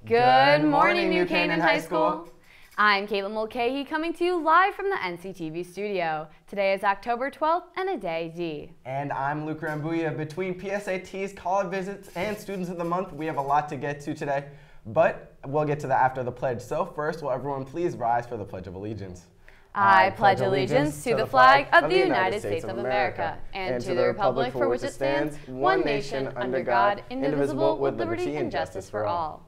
Good morning, New Canaan High School. I'm Caitlin Mulcahy coming to you live from the NCTV studio. Today is October 12th and a day D. And I'm Luke Rambuya. Between PSATs, college visits, and Students of the Month, we have a lot to get to today, but we'll get to that after the pledge. So first, will everyone please rise for the Pledge of Allegiance? I pledge allegiance to the flag of the United States of America and to the republic for which it stands, one nation, under God, indivisible, with liberty and justice for all.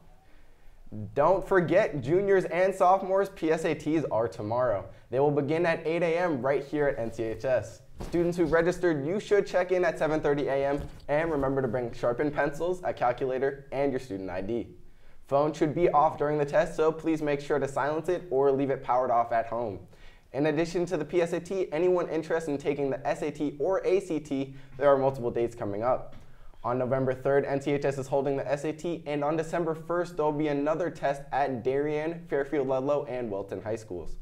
Don't forget, juniors and sophomores, PSATs are tomorrow. They will begin at 8 a.m. right here at NCHS. Students who registered, you should check in at 7:30 a.m. and remember to bring sharpened pencils, a calculator, and your student ID. Phone should be off during the test, so please make sure to silence it or leave it powered off at home. In addition to the PSAT, anyone interested in taking the SAT or ACT, there are multiple dates coming up. On November 3rd, NCHS is holding the SAT, and on December 1st, there will be another test at Darien, Fairfield Ludlow, and Wilton High Schools.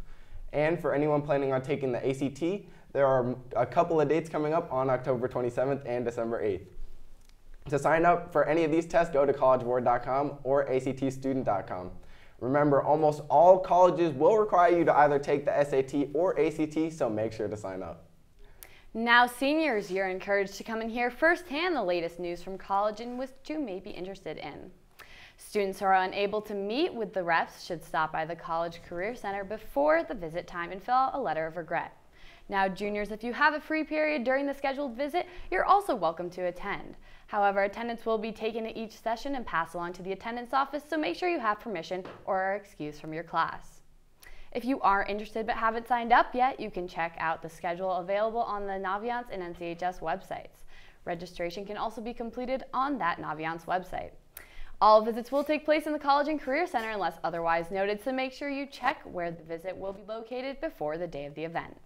And for anyone planning on taking the ACT, there are a couple of dates coming up on October 27th and December 8th. To sign up for any of these tests, go to collegeboard.com or actstudent.com. Remember, almost all colleges will require you to either take the SAT or ACT, so make sure to sign up. Now seniors, you're encouraged to come and hear firsthand the latest news from college and which you may be interested in. Students who are unable to meet with the reps should stop by the College Career Center before the visit time and fill out a letter of regret. Now juniors, if you have a free period during the scheduled visit, you're also welcome to attend. However, attendance will be taken at each session and passed along to the attendance office, so make sure you have permission or are excused from your class. If you are interested but haven't signed up yet, you can check out the schedule available on the Naviance and NCHS websites. Registration can also be completed on that Naviance website. All visits will take place in the College and Career Center unless otherwise noted, so make sure you check where the visit will be located before the day of the event.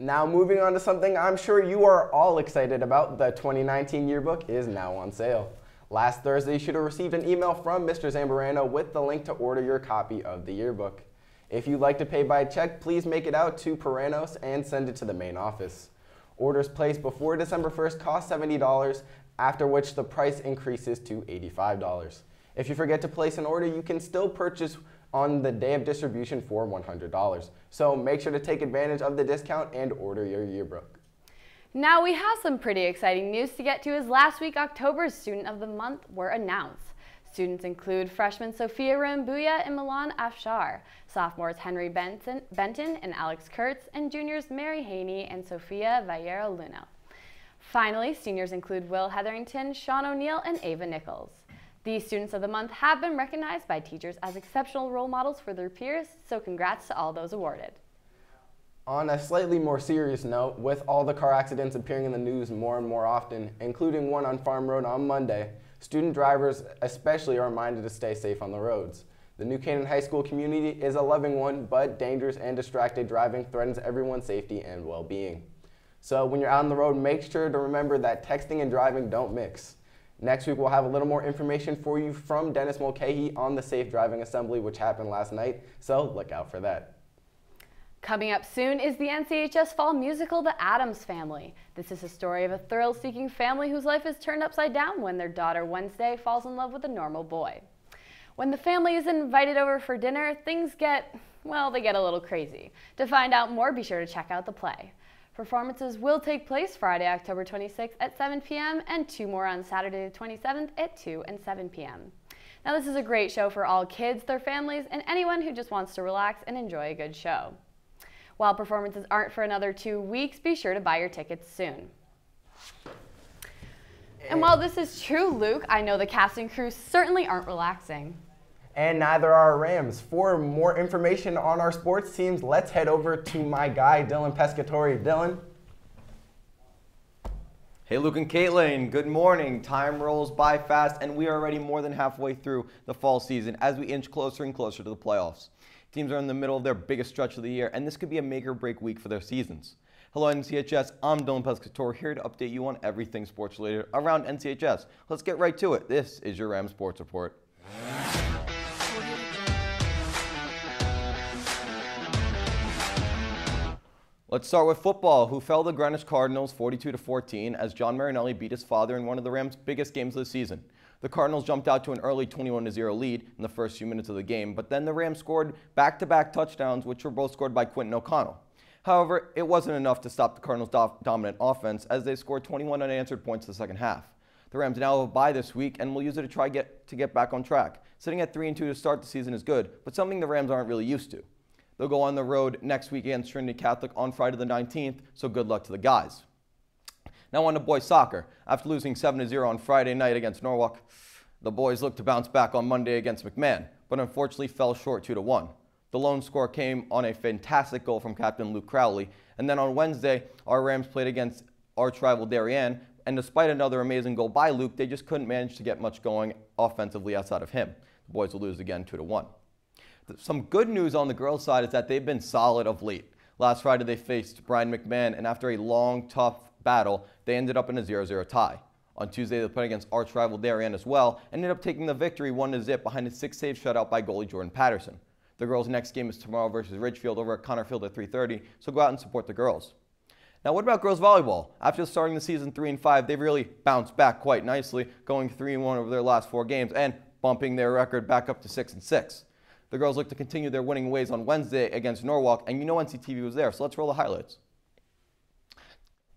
Now moving on to something I'm sure you are all excited about, the 2019 yearbook is now on sale. Last Thursday, you should have received an email from Mr. Zambrano with the link to order your copy of the yearbook. If you'd like to pay by check, please make it out to Paranos and send it to the main office. Orders placed before December 1st cost $70, after which the price increases to $85. If you forget to place an order, you can still purchase on the day of distribution for $100. So make sure to take advantage of the discount and order your yearbook. Now we have some pretty exciting news to get to, as last week October's Student of the Month were announced. Students include freshmen Sophia Rambuya and Milan Afshar, sophomores Henry Benton and Alex Kurtz, and juniors Mary Haney and Sophia Vallero Luna. Finally, seniors include Will Hetherington, Sean O'Neill, and Ava Nichols. These Students of the Month have been recognized by teachers as exceptional role models for their peers, so congrats to all those awarded. On a slightly more serious note, with all the car accidents appearing in the news more and more often, including one on Farm Road on Monday, student drivers especially are reminded to stay safe on the roads. The New Canaan High School community is a loving one, but dangerous and distracted driving threatens everyone's safety and well-being. So when you're out on the road, make sure to remember that texting and driving don't mix. Next week, we'll have a little more information for you from Dennis Mulcahy on the Safe Driving Assembly, which happened last night, so look out for that. Coming up soon is the NCHS fall musical, The Addams Family. This is a story of a thrill-seeking family whose life is turned upside down when their daughter Wednesday falls in love with a normal boy. When the family is invited over for dinner, things get, well, they get a little crazy. To find out more, be sure to check out the play. Performances will take place Friday, October 26th at 7 p.m. and two more on Saturday the 27th at 2 and 7 p.m. Now this is a great show for all kids, their families, and anyone who just wants to relax and enjoy a good show. While performances aren't for another 2 weeks, be sure to buy your tickets soon. And while this is true, Luke, I know the cast and crew certainly aren't relaxing. And neither are our Rams. For more information on our sports teams, let's head over to my guy, Dylan Pescatori. Dylan? Hey Luke and Caitlin, good morning. Time rolls by fast and we are already more than halfway through the fall season as we inch closer and closer to the playoffs. Teams are in the middle of their biggest stretch of the year, and this could be a make or break week for their seasons. Hello NCHS, I'm Dylan Pescator here to update you on everything sports related around NCHS. Let's get right to it. This is your Rams Sports Report. Let's start with football, who fell the Greenwich Cardinals 42-14 as John Marinelli beat his father in one of the Rams' biggest games of the season. The Cardinals jumped out to an early 21-0 lead in the first few minutes of the game, but then the Rams scored back-to-back touchdowns, which were both scored by Quentin O'Connell. However, it wasn't enough to stop the Cardinals' dominant offense as they scored 21 unanswered points in the second half. The Rams now have a bye this week and will use it to get back on track. Sitting at 3-2 to start the season is good, but something the Rams aren't really used to. They'll go on the road next week against Trinity Catholic on Friday the 19th, so good luck to the guys. Now on to boys soccer. After losing 7-0 on Friday night against Norwalk, the boys looked to bounce back on Monday against McMahon, but unfortunately fell short 2-1. The lone score came on a fantastic goal from captain Luke Crowley, and then on Wednesday, our Rams played against arch rival Darien, and despite another amazing goal by Luke, they just couldn't manage to get much going offensively outside of him. The boys will lose again 2-1. Some good news on the girls' side is that they've been solid of late. Last Friday, they faced Brian McMahon, and after a long, tough battle, they ended up in a 0-0 tie. On Tuesday, they played against arch rival Darien as well, and ended up taking the victory 1-0 behind a 6-save shutout by goalie Jordan Patterson. The girls' next game is tomorrow versus Ridgefield over at Connor Field at 3:30, so go out and support the girls. Now, what about girls volleyball? After starting the season 3-5, they've really bounced back quite nicely, going 3-1 over their last 4 games and bumping their record back up to 6-6. The girls look to continue their winning ways on Wednesday against Norwalk, and you know NCTV was there, so let's roll the highlights.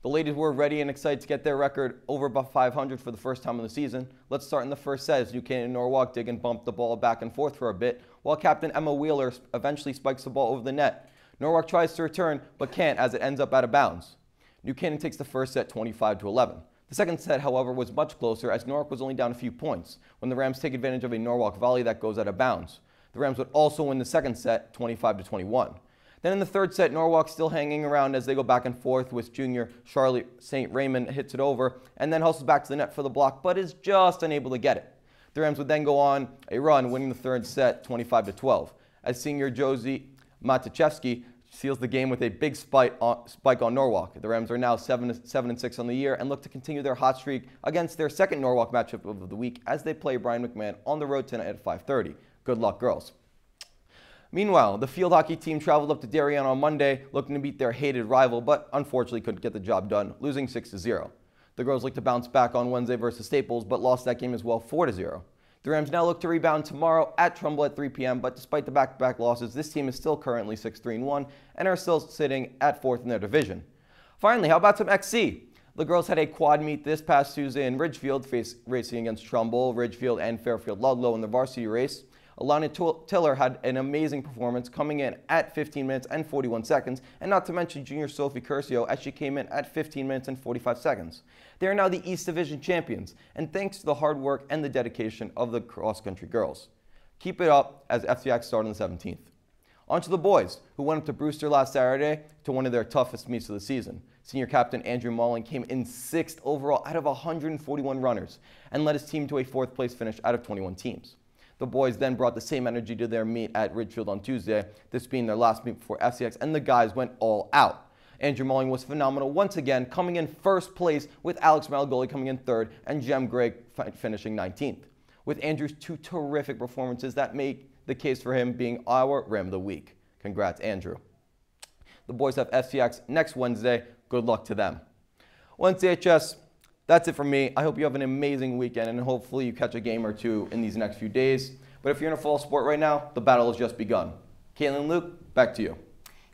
The ladies were ready and excited to get their record over above 500 for the first time in the season. Let's start in the first set as New Canaan and Norwalk dig and bump the ball back and forth for a bit, while captain Emma Wheeler eventually spikes the ball over the net. Norwalk tries to return, but can't as it ends up out of bounds. New Canaan takes the first set 25-11. The second set, however, was much closer as Norwalk was only down a few points when the Rams take advantage of a Norwalk volley that goes out of bounds. The Rams would also win the second set 25-21. Then in the third set, Norwalk still hanging around as they go back and forth with junior Charlie St. Raymond hits it over and then hustles back to the net for the block, but is just unable to get it. The Rams would then go on a run, winning the third set 25-12, as senior Josie Matuszewski seals the game with a big spike on Norwalk. The Rams are now 7-6 on the year and look to continue their hot streak against their second Norwalk matchup of the week as they play Brian McMahon on the road tonight at 5:30. Good luck, girls. Meanwhile, the field hockey team traveled up to Darien on Monday looking to beat their hated rival, but unfortunately couldn't get the job done, losing 6-0. The girls look to bounce back on Wednesday versus Staples, but lost that game as well 4-0. The Rams now look to rebound tomorrow at Trumbull at 3 p.m., but despite the back-to-back losses, this team is still currently 6-3-1 and are still sitting at 4th in their division. Finally, how about some XC? The girls had a quad meet this past Tuesday in Ridgefield, racing against Trumbull, Ridgefield, and Fairfield Ludlow in the varsity race. Alana Tiller had an amazing performance, coming in at 15 minutes and 41 seconds, and not to mention junior Sophie Curcio as she came in at 15 minutes and 45 seconds. They are now the East Division champions, and thanks to the hard work and the dedication of the cross-country girls. Keep it up as FCX start on the 17th. On to the boys, who went up to Brewster last Saturday to one of their toughest meets of the season. Senior captain Andrew Mulling came in 6th overall out of 141 runners, and led his team to a 4th place finish out of 21 teams. The boys then brought the same energy to their meet at Ridgefield on Tuesday, this being their last meet before FCX, and the guys went all out. Andrew Mulling was phenomenal once again, coming in 1st place with Alex Malgoli coming in 3rd and Jem Gregg finishing 19th. With Andrew's 2 terrific performances that make the case for him being our Ram of the Week. Congrats, Andrew. The boys have FCX next Wednesday. Good luck to them. Well, NCHS, that's it for me. I hope you have an amazing weekend and hopefully you catch a game or 2 in these next few days. But if you're in a fall sport right now, the battle has just begun. Caitlin, Luke, back to you.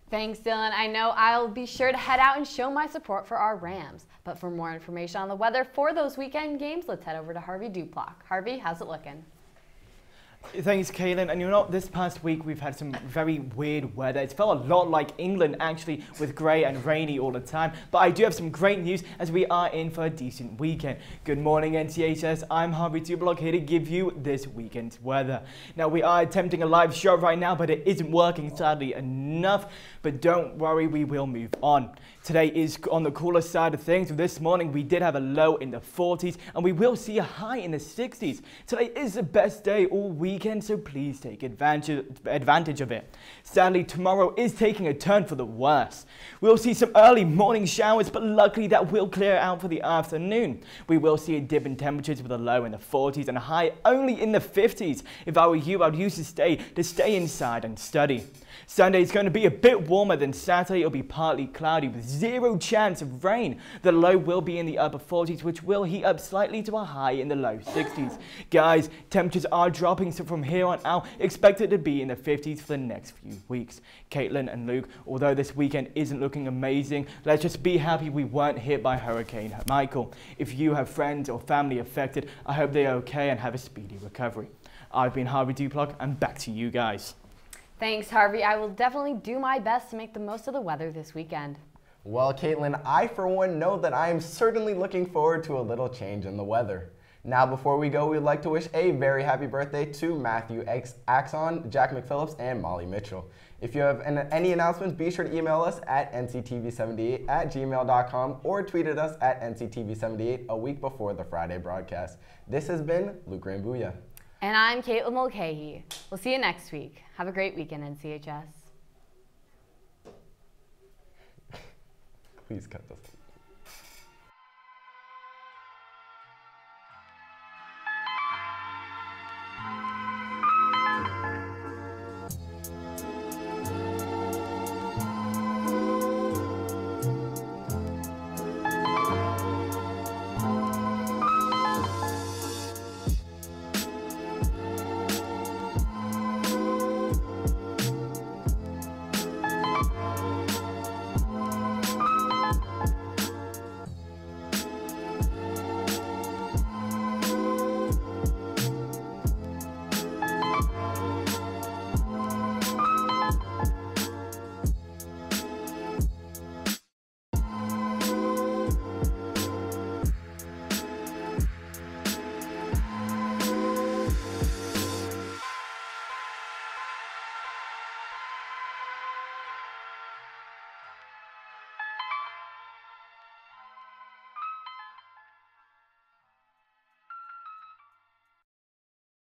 Thanks, Dylan. I know I'll be sure to head out and show my support for our Rams. But for more information on the weather for those weekend games, let's head over to Harvey Duplock. Harvey, how's it looking? Thanks, Kaylin. And you know, this past week we've had some very weird weather. It's felt a lot like England, actually, with grey and rainy all the time. But I do have some great news as we are in for a decent weekend. Good morning, NCHS. I'm Harvey Duplock here to give you this weekend's weather. Now, we are attempting a live show right now, but it isn't working, sadly enough. But don't worry, we will move on. Today is on the cooler side of things. This morning we did have a low in the 40s and we will see a high in the 60s. Today is the best day all week weekend, so please take advantage of it. Sadly, tomorrow is taking a turn for the worse. We'll see some early morning showers, but luckily that will clear out for the afternoon. We will see a dip in temperatures with a low in the 40s and a high only in the 50s. If I were you, I'd use this day to stay inside and study. Sunday is going to be a bit warmer than Saturday. It'll be partly cloudy with zero chance of rain. The low will be in the upper 40s, which will heat up slightly to a high in the low 60s. Guys, temperatures are dropping, so from here on out, expect it to be in the 50s for the next few weeks. Caitlin and Luke, although this weekend isn't looking amazing, let's just be happy we weren't hit by Hurricane Michael. If you have friends or family affected, I hope they are okay and have a speedy recovery. I've been Harvey Duplock, and back to you guys. Thanks, Harvey. I will definitely do my best to make the most of the weather this weekend. Well, Caitlin, I for one know that I am certainly looking forward to a little change in the weather. Now, before we go, we'd like to wish a very happy birthday to Matthew Axon, Jack McPhillips, and Molly Mitchell. If you have any announcements, be sure to email us at nctv78@gmail.com or tweet at us at nctv78 a week before the Friday broadcast. This has been Luke Rambuya. And I'm Caitlin Mulcahy. We'll see you next week. Have a great weekend, NCHS. Please cut this.